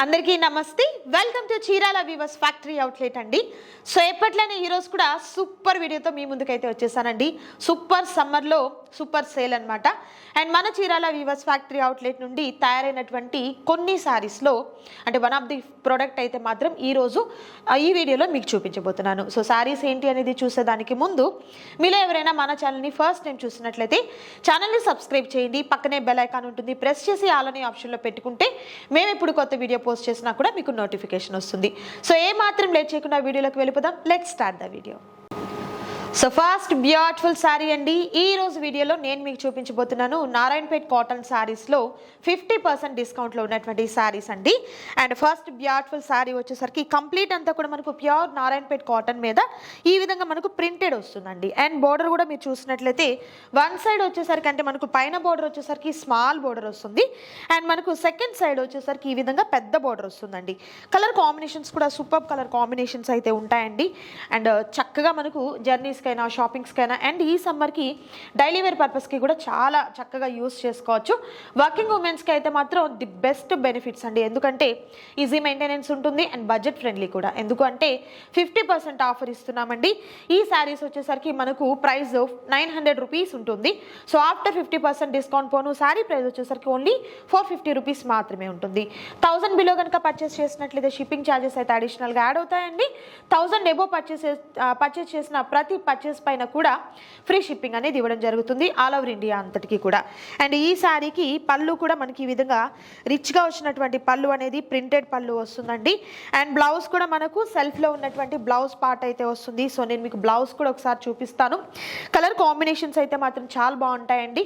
అందరికీ నమస్తే. Welcome to Chirala weavers factory outlet అండి. సో ఎప్పట్లోనే ఈరోజు కూడా సూపర్ వీడియోతో మీ ముందుకైతే వచ్చేసానండి. సూపర్ సమ్మర్లో సూపర్ సేల్ అనమాట. అండ్ మన చీరాల వీవర్స్ ఫ్యాక్టరీ అవుట్లెట్ నుండి తయారైనటువంటి కొన్ని శారీస్లో అంటే వన్ ఆఫ్ ది ప్రోడక్ట్ అయితే మాత్రం ఈరోజు ఈ వీడియోలో మీకు చూపించబోతున్నాను. సో శారీస్ ఏంటి అనేది చూసేదానికి ముందు మీలో ఎవరైనా మన ఛానల్ని ఫస్ట్ టైం చూసినట్లయితే ఛానల్ని సబ్స్క్రైబ్ చేయండి. పక్కనే బెల్ ఐకాన్ ఉంటుంది, ప్రెస్ చేసి ఆల్ అనే ఆప్షన్లో పెట్టుకుంటే మేము ఇప్పుడు కొత్త వీడియో పోస్ట్ చేసినా కూడా మీకు నోటిఫికేషన్ వస్తుంది. సో ఏ మాత్రం లేట్ చేయకుండా వీడియోలోకి వెళ్ళిపోదాం. Let's start the video. So first beautiful sari అండి. ఈ రోజు వీడియోలో నేను మీకు చూపించబోతున్నాను నారాయణపేట్ కాటన్ శారీస్లో 50% డిస్కౌంట్లో ఉన్నటువంటి శారీస్ అండి. అండ్ ఫస్ట్ బ్యూటిఫుల్ శారీ వచ్చేసరికి కంప్లీట్ అంతా కూడా మనకు ప్యూర్ నారాయణపేట్ కాటన్ మీద ఈ విధంగా మనకు ప్రింటెడ్ వస్తుందండి. అండ్ బోర్డర్ కూడా మీరు చూసినట్లయితే వన్ సైడ్ వచ్చేసరికి అంటే మనకు పైన బోర్డర్ వచ్చేసరికి స్మాల్ బోర్డర్ వస్తుంది. అండ్ మనకు సెకండ్ సైడ్ వచ్చేసరికి ఈ విధంగా పెద్ద బోర్డర్ వస్తుందండి. కలర్ కాంబినేషన్స్ కూడా సూపర్ కలర్ కాంబినేషన్స్ అయితే ఉంటాయండి. అండ్ చక్కగా మనకు జర్నీస్ కైనా షాపింగ్స్ కైనా అండ్ ఈ సమ్మర్కి డైలీ వేర్ పర్పస్కి కూడా చాలా చక్కగా యూస్ చేసుకోవచ్చు. వర్కింగ్ ఉమెన్స్కి అయితే మాత్రం ది బెస్ట్ బెనిఫిట్స్ అండి. ఎందుకంటే ఈజీ మెయింటెనెన్స్ ఉంటుంది అండ్ బడ్జెట్ ఫ్రెండ్లీ కూడా. ఎందుకంటే 50% ఆఫర్ ఇస్తున్నామండి. ఈ శారీస్ వచ్చేసరికి మనకు ప్రైస్ 900 రూపీస్ ఉంటుంది. సో ఆఫ్టర్ 50% డిస్కౌంట్ పోను శారీ ప్రైస్ వచ్చేసరికి ఓన్లీ 450 రూపీస్ మాత్రమే ఉంటుంది. 1000 బిలో కనుక పర్చేస్ చేసినట్లయితే షిప్పింగ్ ఛార్జెస్ అయితే అడిషనల్గా యాడ్ అవుతాయండి. 1000 ఎబో పర్చేస్ చేసిన ప్రతి పర్చేస్ పైన కూడా ఫ్రీ షిప్పింగ్ అనేది ఇవ్వడం జరుగుతుంది ఆల్ ఓవర్ ఇండియా అంతటికి కూడా. అండ్ ఈ శారీకి పళ్ళు కూడా మనకి ఈ విధంగా రిచ్గా వచ్చినటువంటి పళ్ళు అనేది ప్రింటెడ్ పళ్ళు వస్తుందండి. అండ్ బ్లౌజ్ కూడా మనకు సెల్ఫ్లో ఉన్నటువంటి బ్లౌజ్ పార్ట్ అయితే వస్తుంది. సో నేను మీకు బ్లౌజ్ కూడా ఒకసారి చూపిస్తాను. కలర్ కాంబినేషన్స్ అయితే మాత్రం చాలా బాగుంటాయండి.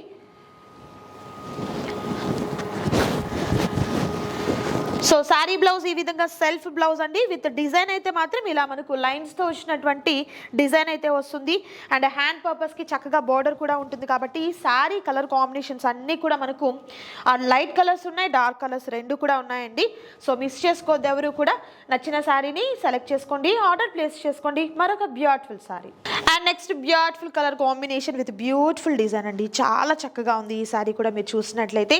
సో శారీ బ్లౌజ్ ఈ విధంగా సెల్ఫ్ బ్లౌజ్ అండి. విత్ డిజైన్ అయితే మాత్రం ఇలా మనకు లైన్స్తో వచ్చినటువంటి డిజైన్ అయితే వస్తుంది. అండ్ హ్యాండ్ పర్పస్కి చక్కగా బార్డర్ కూడా ఉంటుంది. కాబట్టి ఈ శారీ కలర్ కాంబినేషన్స్ అన్నీ కూడా మనకు లైట్ కలర్స్ ఉన్నాయి, డార్క్ కలర్స్ రెండు కూడా ఉన్నాయండి. సో మిస్ చేసుకోవద్దు ఎవరు కూడా. నచ్చిన శారీని సెలెక్ట్ చేసుకోండి, ఆర్డర్ ప్లేస్ చేసుకోండి. మరొక beautiful sari and next beautiful colour combination with beautiful design అండి. చాలా చక్కగా ఉంది ఈ శారీ కూడా మీరు చూసినట్లయితే.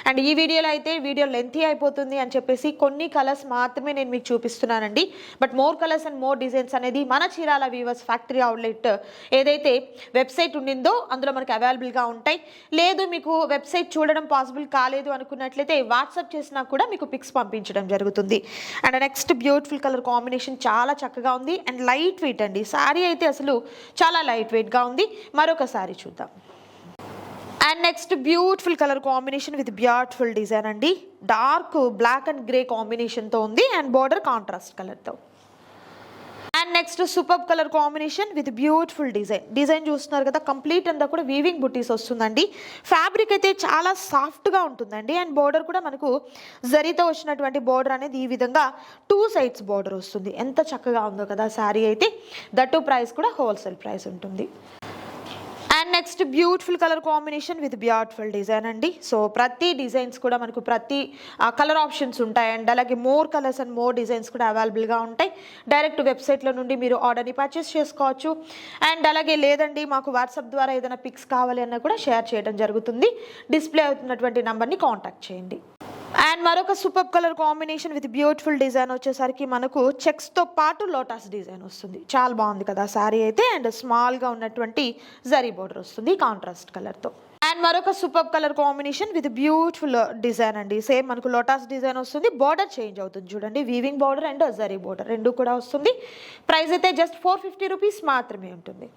అండ్ ఈ వీడియోలో అయితే వీడియో లెంతీ అయిపోతుంది అని చెప్పేసి కొన్ని కలర్స్ మాత్రమే నేను మీకు చూపిస్తున్నానండి. But more colours and more designs అనేది మన చీరాల వీవర్స్ ఫ్యాక్టరీ అవుట్లెట్ ఏదైతే వెబ్సైట్ ఉండిందో అందులో మనకి అవైలబుల్గా ఉంటాయి. లేదు మీకు వెబ్సైట్ చూడడం పాసిబుల్ కాలేదు అనుకున్నట్లయితే వాట్సాప్ చేసినా కూడా మీకు పిక్స్ పంపించడం జరుగుతుంది. And next beautiful colour combination చాలా చక్కగా ఉంది అండ్ లైట్ వెయిట్ అండి. శారీ అయితే అసలు చాలా లైట్ వెయిట్గా ఉంది. మరొక శారీ చూద్దాం. And next beautiful colour combination with beautiful design అండి. డార్క్ బ్లాక్ అండ్ గ్రే కాంబినేషన్తో ఉంది అండ్ బార్డర్ కాంట్రాస్ట్ కలర్తో. And next super colour combination with beautiful design చూస్తున్నారు కదా. కంప్లీట్ అంతా కూడా వీవింగ్ బుట్టీస్ వస్తుందండి. ఫ్యాబ్రిక్ అయితే చాలా సాఫ్ట్గా ఉంటుందండి. అండ్ బార్డర్ కూడా మనకు జరీతో వచ్చినటువంటి బార్డర్ అనేది ఈ విధంగా 2 సైడ్స్ బార్డర్ వస్తుంది. ఎంత చక్కగా ఉందో కదా శారీ అయితే. దట్టు ప్రైస్ కూడా హోల్సేల్ ప్రైస్ ఉంటుంది. And next beautiful colour combination with beautiful design అండి. సో ప్రతి డిజైన్స్ కూడా మనకు ప్రతి కలర్ ఆప్షన్స్ ఉంటాయి. అండ్ అలాగే more colours and more designs కూడా అవైలబుల్గా ఉంటాయి. డైరెక్ట్ వెబ్సైట్లో నుండి మీరు ఆర్డర్ని పర్చేస్ చేసుకోవచ్చు. అండ్ అలాగే లేదండి మాకు వాట్సాప్ ద్వారా ఏదైనా పిక్స్ కావాలి అన్నా కూడా షేర్ చేయడం జరుగుతుంది. డిస్ప్లే అవుతున్నటువంటి నెంబర్ని కాంటాక్ట్ చేయండి. అండ్ మరొక super colour combination with beautiful design వచ్చేసరికి మనకు చెక్స్తో పాటు లోటస్ డిజైన్ వస్తుంది. చాలా బాగుంది కదా శారీ అయితే. అండ్ స్మాల్గా ఉన్నటువంటి జరీ బోర్డర్ వస్తుంది కాంట్రాస్ట్ కలర్తో. అండ్ మరొక super colour combination with beautiful design అండి. సేమ్ మనకు లోటస్ డిజైన్ వస్తుంది. బార్డర్ చేంజ్ అవుతుంది చూడండి. Weaving border and zari border రెండు కూడా వస్తుంది. ప్రైస్ అయితే జస్ట్ 450 రూపీస్ మాత్రమే ఉంటుంది.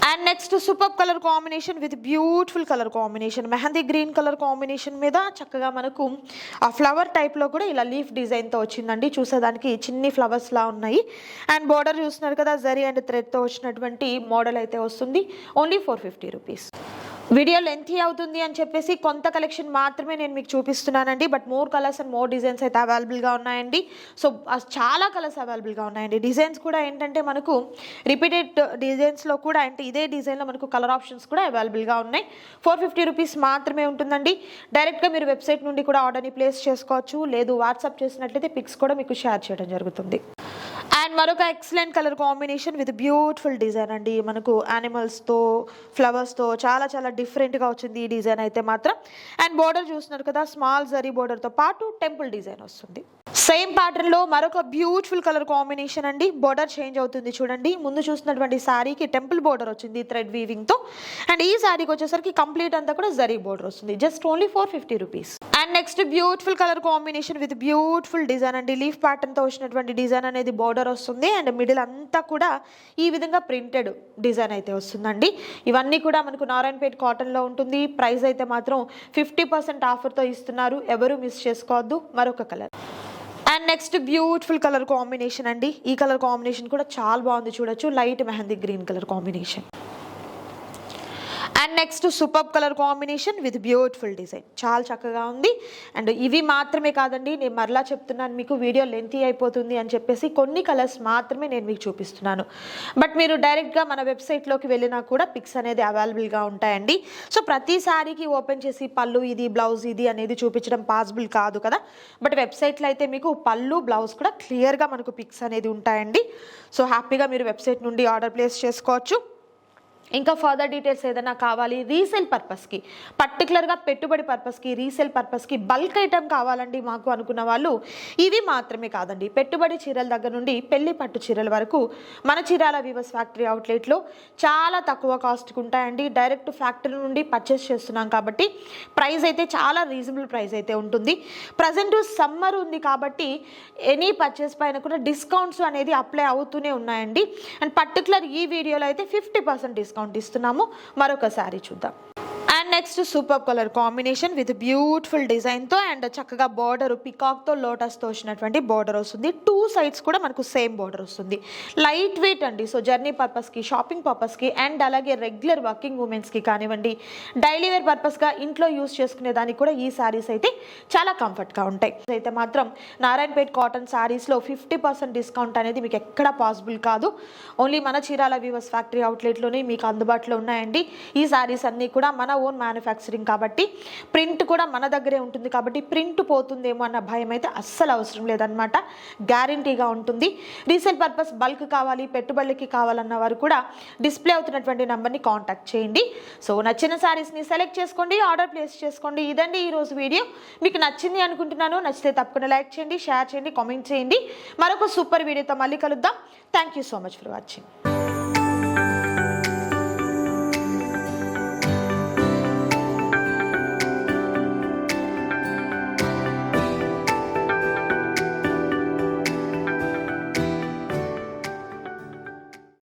And next super colour combination with beautiful colour combination mehndi green colour combination మీద చక్కగా మనకు ఆ ఫ్లవర్ టైప్లో కూడా ఇలా లీఫ్ డిజైన్తో వచ్చిందండి. చూసేదానికి చిన్ని ఫ్లవర్స్లా ఉన్నాయి. అండ్ బార్డర్ చూస్తున్నారు కదా, జరీ అండ్ థ్రెడ్తో వచ్చినటువంటి మోడల్ అయితే వస్తుంది. Only 450 rupees. వీడియో లెంతీ అవుతుంది అని చెప్పేసి కొంత కలెక్షన్ మాత్రమే నేను మీకు చూపిస్తున్నానండి. But more colours and more designs అయితే అవైలబుల్గా ఉన్నాయండి. సో చాలా కలర్స్ అవైలబుల్గా ఉన్నాయండి. డిజైన్స్ కూడా ఏంటంటే మనకు రిపీటెడ్ డిజైన్స్లో కూడా అంటే ఇదే డిజైన్లో మనకు కలర్ ఆప్షన్స్ కూడా అవైలబుల్గా ఉన్నాయి. 450 రూపీస్ మాత్రమే ఉంటుందండి. డైరెక్ట్గా మీరు వెబ్సైట్ నుండి కూడా ఆర్డర్ని ప్లేస్ చేసుకోవచ్చు. లేదు వాట్సాప్ చేసినట్లయితే పిక్స్ కూడా మీకు షేర్ చేయడం జరుగుతుంది. అండ్ మరొక excellent colour combination with beautiful design అండి. మనకు యానిమల్స్తో ఫ్లవర్స్తో చాలా చాలా డిఫరెంట్గా వచ్చింది ఈ డిజైన్ అయితే మాత్రం. అండ్ బోర్డర్ చూస్తున్నారు కదా, స్మాల్ జరీ బోర్డర్తో పాటు టెంపుల్ డిజైన్ వస్తుంది. సేమ్ ప్యాటర్న్ లో మరొక బ్యూటిఫుల్ కలర్ కాంబినేషన్ అండి. బోర్డర్ చేంజ్ అవుతుంది చూడండి. ముందు చూసినటువంటి శారీకి టెంపుల్ బోర్డర్ వచ్చింది థ్రెడ్ వీవింగ్ తో, అండ్ ఈ శారీకి వచ్చేసరికి కంప్లీట్ అంతా కూడా జరీ బోర్డర్ వస్తుంది. Just only 450 rupees. And next beautiful colour combination with beautiful design అండి. లీఫ్ ప్యాటర్న్ తో వచ్చినటువంటి డిజైన్ అనేది బోర్డర్ వస్తుంది, అండ్ మిడిల్ అంతా కూడా ఈ విధంగా ప్రింటెడ్ డిజైన్ అయితే వస్తుందండి. ఇవన్నీ కూడా మనకు నారాయణపేట్ కాటన్ లో ఉంటుంది. ప్రైస్ అయితే మాత్రం 50% ఆఫర్ తో ఇస్తున్నారు, ఎవరు మిస్ చేసుకోవద్దు. మరొక colour and next beautiful colour combination అండి. ఈ కలర్ కాంబినేషన్ కూడా చాలా బాగుంది చూడొచ్చు. Light mehndi green colour combination. And next super colour combination with beautiful design, చాలా చక్కగా ఉంది. అండ్ ఇవి మాత్రమే కాదండి, నేను మరలా చెప్తున్నాను మీకు, వీడియో లెంతీ అయిపోతుంది అని చెప్పేసి కొన్ని కలర్స్ మాత్రమే నేను మీకు చూపిస్తున్నాను. బట్ మీరు డైరెక్ట్గా మన వెబ్సైట్లోకి వెళ్ళినా కూడా పిక్స్ అనేది అవైలబుల్గా ఉంటాయండి. సో ప్రతి సారీకి ఓపెన్ చేసి పళ్ళు ఇది బ్లౌజ్ ఇది అనేది చూపించడం పాసిబుల్ కాదు కదా. బట్ వెబ్సైట్లో అయితే మీకు పళ్ళు బ్లౌజ్ కూడా క్లియర్గా మనకు పిక్స్ అనేది ఉంటాయండి. సో హ్యాపీగా మీరు వెబ్సైట్ నుండి ఆర్డర్ ప్లేస్ చేసుకోవచ్చు. ఇంకా ఫర్దర్ డీటెయిల్స్ ఏదైనా కావాలి రీసేల్ పర్పస్కి, పర్టికులర్గా పెట్టుబడి పర్పస్కి, రీసేల్ పర్పస్కి బల్క్ ఐటమ్ కావాలండి మాకు అనుకున్న వాళ్ళు ఇవి మాత్రమే కాదండి, పెట్టుబడి చీరల దగ్గర నుండి పెళ్లి పట్టు చీరల వరకు మన చీరాల వీవర్స్ ఫ్యాక్టరీ అవుట్లెట్లో చాలా తక్కువ కాస్ట్కి ఉంటాయండి. డైరెక్ట్ ఫ్యాక్టరీ నుండి పర్చేస్ చేస్తున్నాం కాబట్టి ప్రైస్ అయితే చాలా రీజనబుల్ ప్రైస్ అయితే ఉంటుంది. ప్రజెంట్ సమ్మర్ ఉంది కాబట్టి ఎనీ పర్చేస్ పైన కూడా డిస్కౌంట్స్ అనేది అప్లై అవుతూనే ఉన్నాయండి. అండ్ పర్టికులర్ ఈ వీడియోలో అయితే 50% డిస్కౌంట్ ఇస్తున్నాము. మరొకసారి చూద్దాం. And next super colour combination with beautiful డిజైన్తో అండ్ చక్కగా బార్డర్ పికాక్తో లోటస్తో వచ్చినటువంటి బార్డర్ వస్తుంది. 2 సైడ్స్ కూడా మనకు సేమ్ బార్డర్ వస్తుంది. లైట్ వెయిట్ అండి. సో జర్నీ పర్పస్కి, షాపింగ్ పర్పస్కి, అండ్ అలాగే రెగ్యులర్ వర్కింగ్ ఉమెన్స్కి కానివ్వండి, డైలీ వేర్ పర్పస్గా ఇంట్లో యూస్ చేసుకునే దానికి కూడా ఈ శారీస్ అయితే చాలా కంఫర్ట్గా ఉంటాయి. అయితే మాత్రం నారాయణపేట్ కాటన్ శారీస్లో 50% డిస్కౌంట్ అనేది మీకు ఎక్కడ పాసిబుల్ కాదు. ఓన్లీ మన చీరాల వీవర్స్ ఫ్యాక్టరీ అవుట్లెట్లోనే మీకు అందుబాటులో ఉన్నాయండి. ఈ శారీస్ అన్నీ కూడా మన ఓన్ మ్యానుఫ్యాక్చరింగ్ కాబట్టి ప్రింట్ కూడా మన దగ్గరే ఉంటుంది కాబట్టి ప్రింట్ పోతుందేమో అన్న భయం అయితే అస్సలు అవసరం లేదనమాట. గ్యారంటీగా ఉంటుంది. రీసేల్ పర్పస్ బల్క్ కావాలి, పెట్టుబడులకి కావాలన్న వారు కూడా డిస్ప్లే అవుతున్నటువంటి నెంబర్ని కాంటాక్ట్ చేయండి. సో నచ్చిన శారీస్ని సెలెక్ట్ చేసుకోండి, ఆర్డర్ ప్లేస్ చేసుకోండి. ఇదండి ఈరోజు వీడియో. మీకు నచ్చింది అనుకుంటున్నాను. నచ్చితే తప్పకుండా లైక్ చేయండి, షేర్ చేయండి, కామెంట్ చేయండి. మరొక సూపర్ వీడియోతో మళ్ళీ కలుద్దాం. Thank you so much for watching.